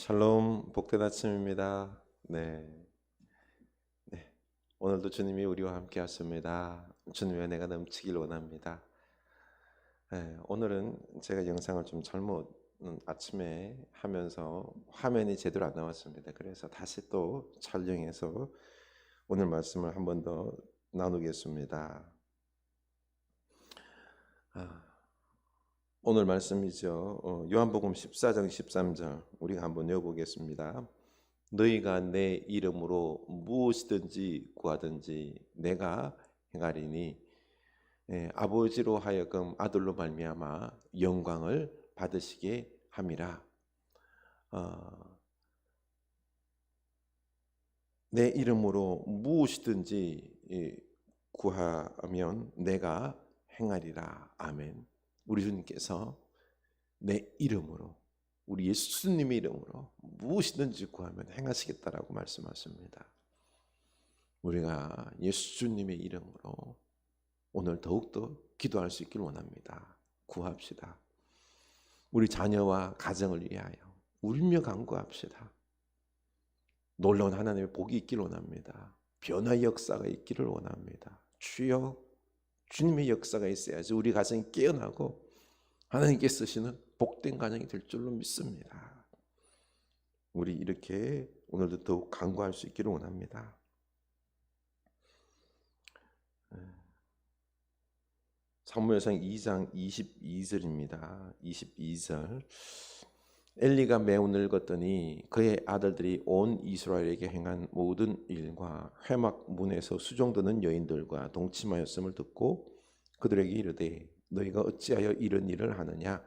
샬롬, 복된 아침입니다. 네. 오늘도 주님이 우리와 함께 하십니다. 주님의 은혜가 넘치길 원합니다. 오늘은 제가 영상을 좀 잘못 아침에 하면서 화면이 제대로 안 나왔습니다. 그래서 다시 또 촬영해서 오늘 말씀을 한 번 더 나누겠습니다. 오늘 말씀이죠. 요한복음 14장 13절 우리가 한번 읽어보겠습니다. 너희가 내 이름으로 무엇이든지 구하든지 내가 행하리니 아버지로 하여금 아들로 말미암아 영광을 받으시게 함이라. 내 이름으로 무엇이든지 구하면 내가 행하리라. 아멘. 우리 주님께서 내 이름으로, 우리 예수님의 이름으로 무엇이든지 구하면 행하시겠다라고 말씀하십니다. 우리가 예수님의 이름으로 오늘 더욱더 기도할 수 있길 원합니다. 구합시다. 우리 자녀와 가정을 위하여 울며 간구합시다. 놀라운 하나님의 복이 있기를 원합니다. 변화의 역사가 있기를 원합니다. 주여, 주님의 역사가 있어야지 우리 가정이 깨어나고 하나님께 쓰시는 복된 가정이 될 줄로 믿습니다. 우리 이렇게 오늘도 더욱 간구할 수 있기를 원합니다. 사무엘상 2장 22절입니다. 22절. 엘리가 매우 늙었더니 그의 아들들이 온 이스라엘에게 행한 모든 일과 회막 문에서 수종드는 여인들과 동침하였음을 듣고 그들에게 이르되 너희가 어찌하여 이런 일을 하느냐?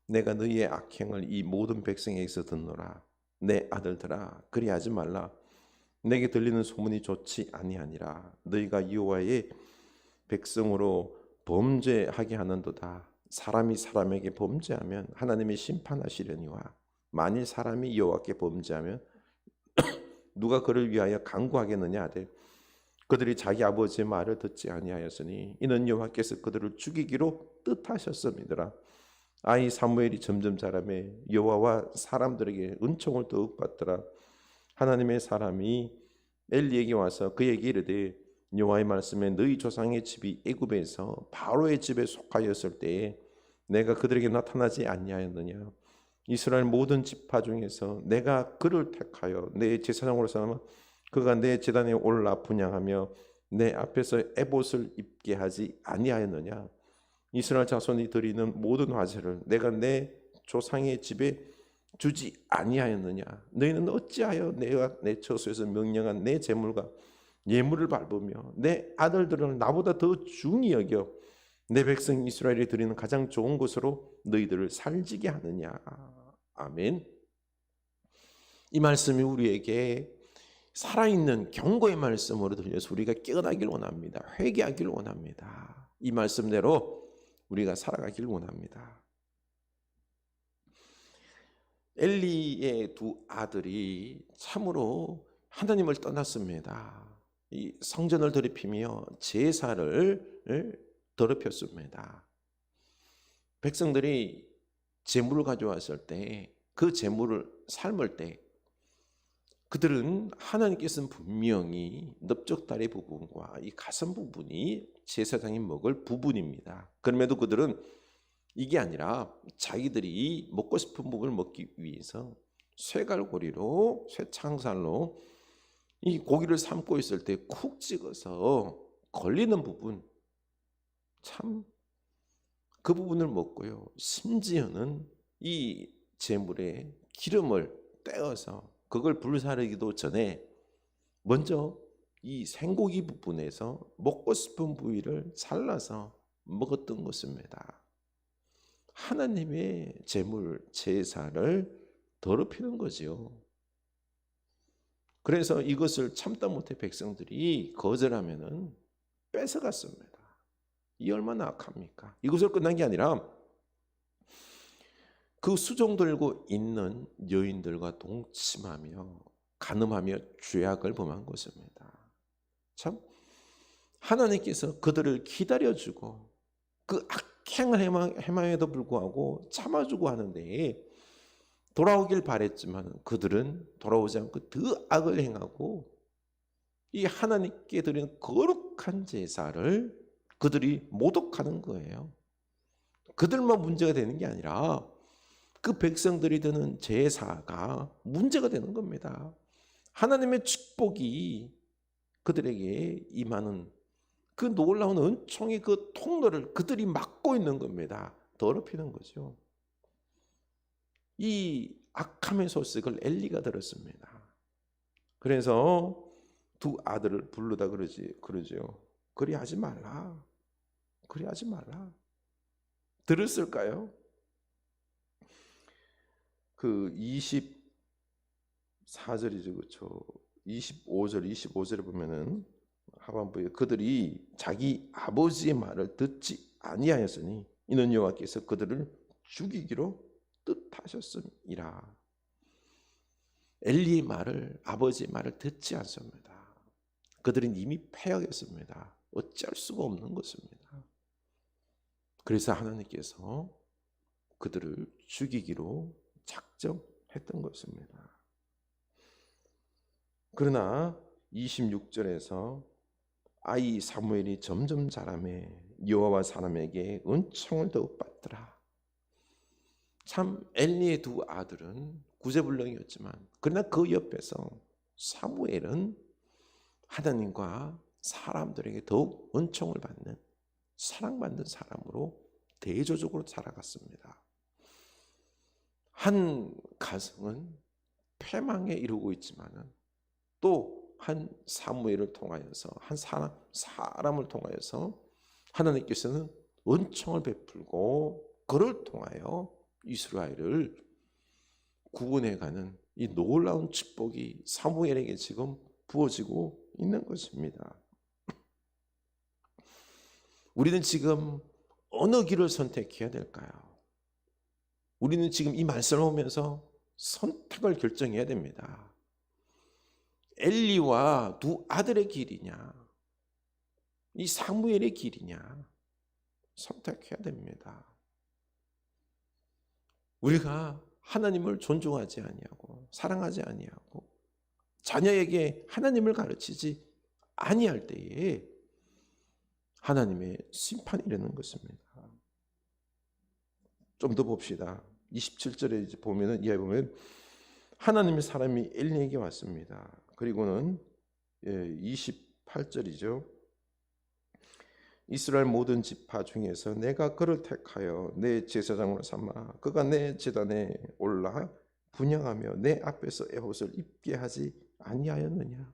내가 너희의 악행을 이 모든 백성에게서 듣노라. 내 아들들아 그리하지 말라. 내게 들리는 소문이 좋지 아니하니라. 너희가 여호와의 백성으로 범죄하게 하는도다. 사람이 사람에게 범죄하면 하나님이 심판하시려니와 만일 사람이 여호와께 범죄하면 누가 그를 위하여 간구하겠느냐 하되 그들이 자기 아버지의 말을 듣지 아니하였으니 이는 여호와께서 그들을 죽이기로 뜻하셨음이더라. 아이 사무엘이 점점 자라매 여호와와 사람들에게 은총을 더욱 받더라. 하나님의 사람이 엘리에게 와서 그에게 이르되 여호와의 말씀에 너희 조상의 집이 애굽에서 바로의 집에 속하였을 때에 내가 그들에게 나타나지 아니하였느냐? 이스라엘 모든 지파 중에서 내가 그를 택하여 내 제사장으로 삼아 그가 내 제단에 올라 분향하며 내 앞에서 에봇을 입게 하지 아니하였느냐? 이스라엘 자손이 드리는 모든 화제를 내가 내 조상의 집에 주지 아니하였느냐? 너희는 어찌하여 내가 내 처소에서 명령한 내 제물과 예물을 밟으며 내 아들들을 나보다 더 중히 여겨 내 백성 이스라엘이 드리는 가장 좋은 것으로 너희들을 살지게 하느냐? 아멘. 이 말씀이 우리에게 살아있는 경고의 말씀으로 들려서 우리가 깨어나길 원합니다. 회개하길 원합니다. 이 말씀대로 우리가 살아가길 원합니다. 엘리의 두 아들이 참으로 하나님을 떠났습니다. 이 성전을 더럽히며 제사를 더럽혔습니다. 백성들이 제물을 가져왔을 때 그 제물을 삶을 때 그들은 하나님께서는 분명히 넓적다리 부분과 이 가슴 부분이 제사장이 먹을 부분입니다. 그럼에도 그들은 이게 아니라 자기들이 먹고 싶은 부분을 먹기 위해서 쇠갈고리로 쇠창살로 이 고기를 삶고 있을 때 쿡 찍어서 걸리는 부분 참 그 부분을 먹고요. 심지어는 이 제물에 기름을 떼어서 그걸 불사르기도 전에 먼저 이 생고기 부분에서 먹고 싶은 부위를 잘라서 먹었던 것입니다. 하나님의 제물 제사를 더럽히는 거죠. 그래서 이것을 참다 못해 백성들이 거절하면은 뺏어갔습니다. 이 얼마나 악합니까? 이것을 끝난 게 아니라 그 수종 들고 있는 여인들과 동침하며 간음하며 죄악을 범한 것입니다. 참 하나님께서 그들을 기다려주고 그 악행을 행함에도 불구하고 참아주고 하는데 돌아오길 바랬지만 그들은 돌아오지 않고 더 악을 행하고 이 하나님께 드리는 거룩한 제사를 그들이 모독하는 거예요. 그들만 문제가 되는 게 아니라 그 백성들이 드는 제사가 문제가 되는 겁니다. 하나님의 축복이 그들에게 임하는 그 놀라운 은총의 그 통로를 그들이 막고 있는 겁니다. 더럽히는 거죠. 이 악함의 소식을 엘리가 들었습니다. 그래서 두 아들을 부르다 그러죠. 그리 하지 말라. 그리 하지 말라. 들었을까요? 그 24절이죠. 그렇죠. 25절에 보면은 하반부에 그들이 자기 아버지의 말을 듣지 아니하였으니 이는 여호와께서 그들을 죽이기로 뜻하셨음이라. 엘리의 말을, 아버지의 말을 듣지 않습니다. 그들은 이미 패역했습니다. 어쩔 수가 없는 것입니다. 그래서 하나님께서 그들을 죽이기로 작정했던 것입니다. 그러나 26절에서 아이 사무엘이 점점 자라매 여호와 사람에게 은총을 더욱 받더라. 참 엘리의 두 아들은 구제불능이었지만 그러나 그 옆에서 사무엘은 하나님과 사람들에게 더욱 은총을 받는 사랑받는 사람으로 대조적으로 자라갔습니다. 한 가정은 패망에 이르고 있지만은 또 한 사무엘을 통하여서 한 사람을 통하여서 하나님께서는 은총을 베풀고 그를 통하여 이스라엘을 구원해가는 이 놀라운 축복이 사무엘에게 지금 부어지고 있는 것입니다. 우리는 지금 어느 길을 선택해야 될까요? 우리는 지금 이 말씀을 보면서 선택을 결정해야 됩니다. 엘리와 두 아들의 길이냐, 이 사무엘의 길이냐 선택해야 됩니다. 우리가 하나님을 존중하지 아니하고 사랑하지 아니하고 자녀에게 하나님을 가르치지 아니할 때에 하나님의 심판이 이르는 것입니다. 좀 더 봅시다. 27절에 보면은 이하에 보면 하나님의 사람이 엘리에게 왔습니다. 그리고는 28절이죠. 이스라엘 모든 지파 중에서 내가 그를 택하여 내 제사장으로 삼아 그가 내 제단에 올라 분향하며 내 앞에서 에봇을 입게 하지 아니하였느냐.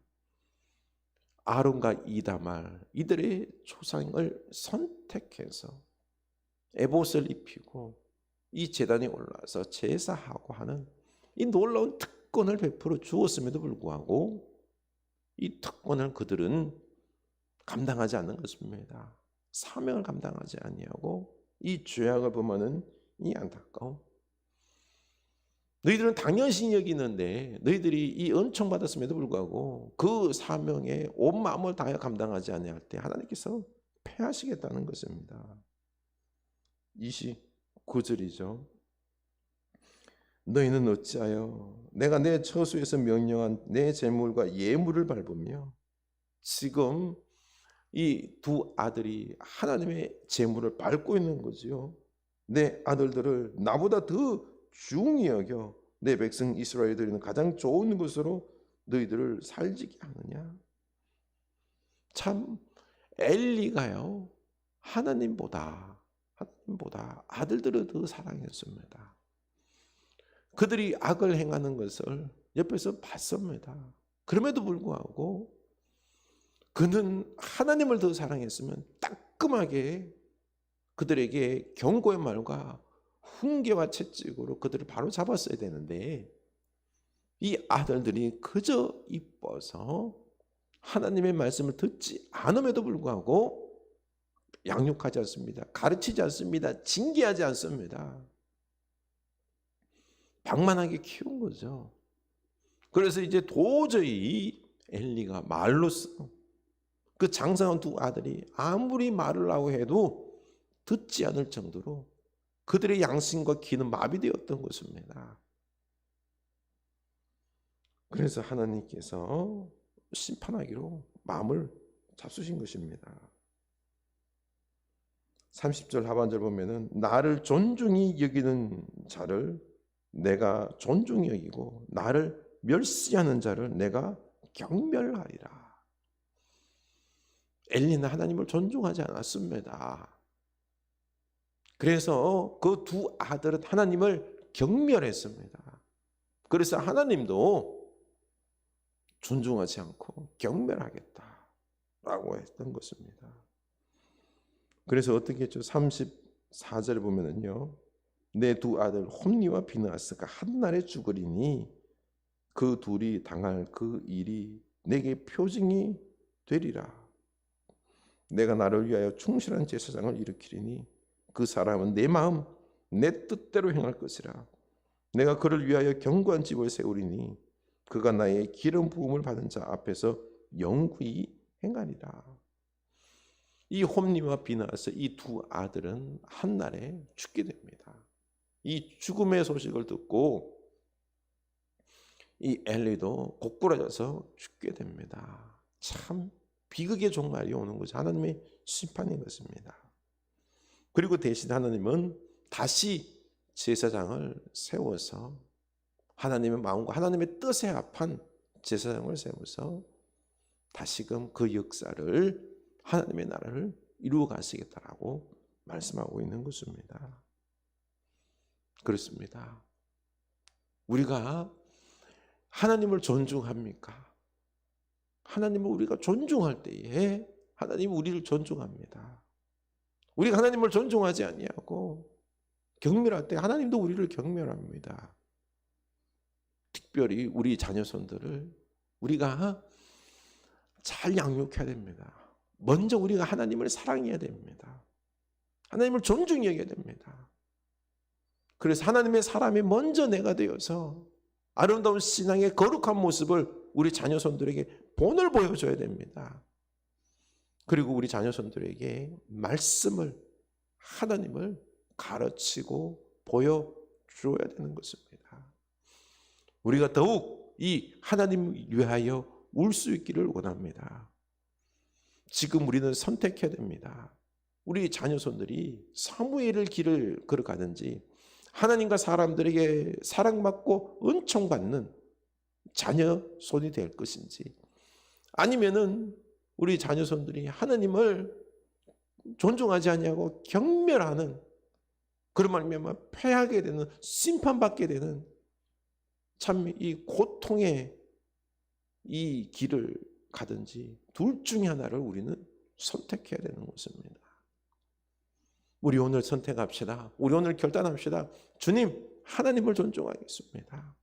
아론과 이다말 이들의 조상을 선택해서 에봇을 입히고 이 제단에 올라서 제사하고 하는 이 놀라운 특권을 베풀어 주었음에도 불구하고 이 특권을 그들은 감당하지 않는 것입니다. 사명을 감당하지 아니하고 이 죄악을 범하는 이 안타까움. 너희들은 당연시 여기는데 너희들이 이 은총 받았음에도 불구하고 그 사명에 온 마음을 다하여 감당하지 아니할 때 하나님께서 패하시겠다는 것입니다. 29절이죠. 너희는 어찌하여 내가 내 처소에서 명령한 내 제물과 예물을 밟으며. 지금 이 두 아들이 하나님의 제물을 밟고 있는 거지요. 내 아들들을 나보다 더 중히 여겨 내 백성 이스라엘이 드리는 가장 좋은 것으로 너희들을 살지게 하느냐. 참 엘리가요 하나님보다 아들들을 더 사랑했습니다. 그들이 악을 행하는 것을 옆에서 봤습니다. 그럼에도 불구하고 그는 하나님을 더 사랑했으면 따끔하게 그들에게 경고의 말과 훈계와 채찍으로 그들을 바로 잡았어야 되는데 이 아들들이 그저 이뻐서 하나님의 말씀을 듣지 않음에도 불구하고 양육하지 않습니다. 가르치지 않습니다. 징계하지 않습니다. 방만하게 키운 거죠. 그래서 이제 도저히 엘리가 말로써 그 장성한 두 아들이 아무리 말을 하고 해도 듣지 않을 정도로 그들의 양심과 귀는 마비되었던 것입니다. 그래서 하나님께서 심판하기로 마음을 잡수신 것입니다. 30절 하반절 보면은 나를 존중히 여기는 자를 내가 존중히 여기고 나를 멸시하는 자를 내가 경멸하리라. 엘리는 하나님을 존중하지 않았습니다. 그래서 그 두 아들은 하나님을 경멸했습니다. 그래서 하나님도 존중하지 않고 경멸하겠다라고 했던 것입니다. 그래서 어떻게 했죠? 34절 보면은요, 내 두 아들 홈니와 비느하스가 한날에 죽으리니 그 둘이 당할 그 일이 내게 표징이 되리라. 내가 나를 위하여 충실한 제사장을 일으키리니 그 사람은 내 마음 내 뜻대로 행할 것이라. 내가 그를 위하여 견고한 집을 세우리니 그가 나의 기름 부음을 받은 자 앞에서 영구히 행하리라. 이 홈니와 비느하스 이 두 아들은 한날에 죽게 됩니다. 이 죽음의 소식을 듣고 이 엘리도 고꾸라져서 죽게 됩니다. 참 비극의 종말이 오는 거죠. 하나님의 심판인 것입니다. 그리고 대신 하나님은 다시 제사장을 세워서 하나님의 마음과 하나님의 뜻에 합한 제사장을 세워서 다시금 그 역사를 하나님의 나라를 이루어 가시겠다라고 말씀하고 있는 것입니다. 그렇습니다. 우리가 하나님을 존중합니까? 하나님을 우리가 존중할 때에 하나님은 우리를 존중합니다. 우리가 하나님을 존중하지 아니하고 경멸할 때 하나님도 우리를 경멸합니다. 특별히 우리 자녀손들을 우리가 잘 양육해야 됩니다. 먼저 우리가 하나님을 사랑해야 됩니다. 하나님을 존중히 여겨야 됩니다. 그래서 하나님의 사람이 먼저 내가 되어서 아름다운 신앙의 거룩한 모습을 우리 자녀손들에게 본을 보여줘야 됩니다. 그리고 우리 자녀손들에게 말씀을 하나님을 가르치고 보여줘야 되는 것입니다. 우리가 더욱 이 하나님을 위하여 울 수 있기를 원합니다. 지금 우리는 선택해야 됩니다. 우리 자녀손들이 사무엘의 길을 걸어가든지 하나님과 사람들에게 사랑받고 은총받는 자녀손이 될 것인지 아니면은 우리 자녀손들이 하나님을 존중하지 아니하고 경멸하는 그런 말미암아 패하게 되는 심판받게 되는 참 이 고통의 이 길을 가든지 둘 중에 하나를 우리는 선택해야 되는 것입니다. 우리 오늘 선택합시다. 우리 오늘 결단합시다. 주님, 하나님을 존중하겠습니다.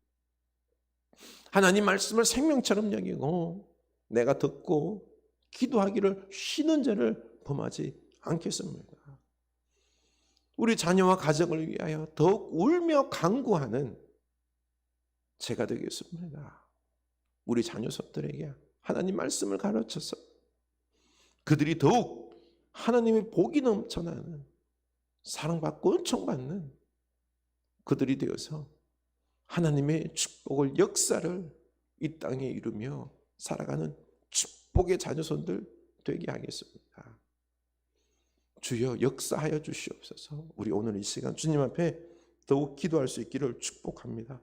하나님 말씀을 생명처럼 여기고 내가 듣고 기도하기를 쉬는 죄를 범하지 않겠습니다. 우리 자녀와 가정을 위하여 더욱 울며 간구하는 제가 되겠습니다. 우리 자녀들에게 하나님 말씀을 가르쳐서 그들이 더욱 하나님의 복이 넘쳐나는 사랑받고 은총받는 그들이 되어서 하나님의 축복을 역사를 이 땅에 이루며 살아가는 축복의 자녀손들 되게 하겠습니다. 주여 역사하여 주시옵소서. 우리 오늘 이 시간 주님 앞에 더욱 기도할 수 있기를 축복합니다.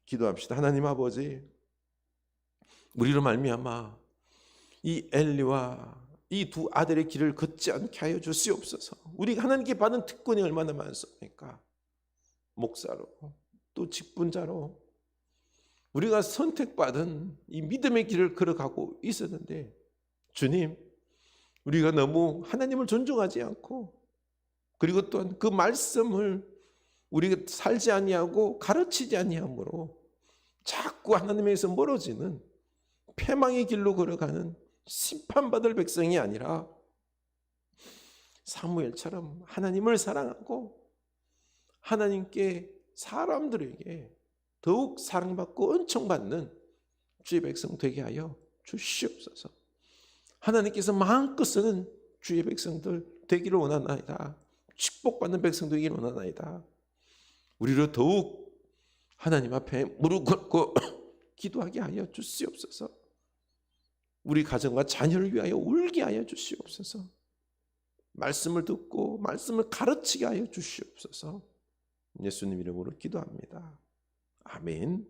기도합시다. 하나님 아버지, 우리로 말미암아 이 엘리와 이 두 아들의 길을 걷지 않게 하여 주시옵소서. 우리가 하나님께 받은 특권이 얼마나 많습니까? 목사로 또 직분자로 우리가 선택받은 이 믿음의 길을 걸어가고 있었는데 주님, 우리가 너무 하나님을 존중하지 않고 그리고 또한 그 말씀을 우리가 살지 아니하고 가르치지 아니하므로 자꾸 하나님에서 멀어지는 패망의 길로 걸어가는 심판받을 백성이 아니라 사무엘처럼 하나님을 사랑하고 하나님께 사람들에게 더욱 사랑받고 은총받는 주의 백성 되게 하여 주시옵소서. 하나님께서 마음껏 쓰는 주의 백성들 되기를 원하나이다. 축복받는 백성 되기를 원하나이다. 우리로 더욱 하나님 앞에 무릎 꿇고 기도하게 하여 주시옵소서. 우리 가정과 자녀를 위하여 울게 하여 주시옵소서. 말씀을 듣고 말씀을 가르치게 하여 주시옵소서. 예수님 이름으로 기도합니다. 아멘.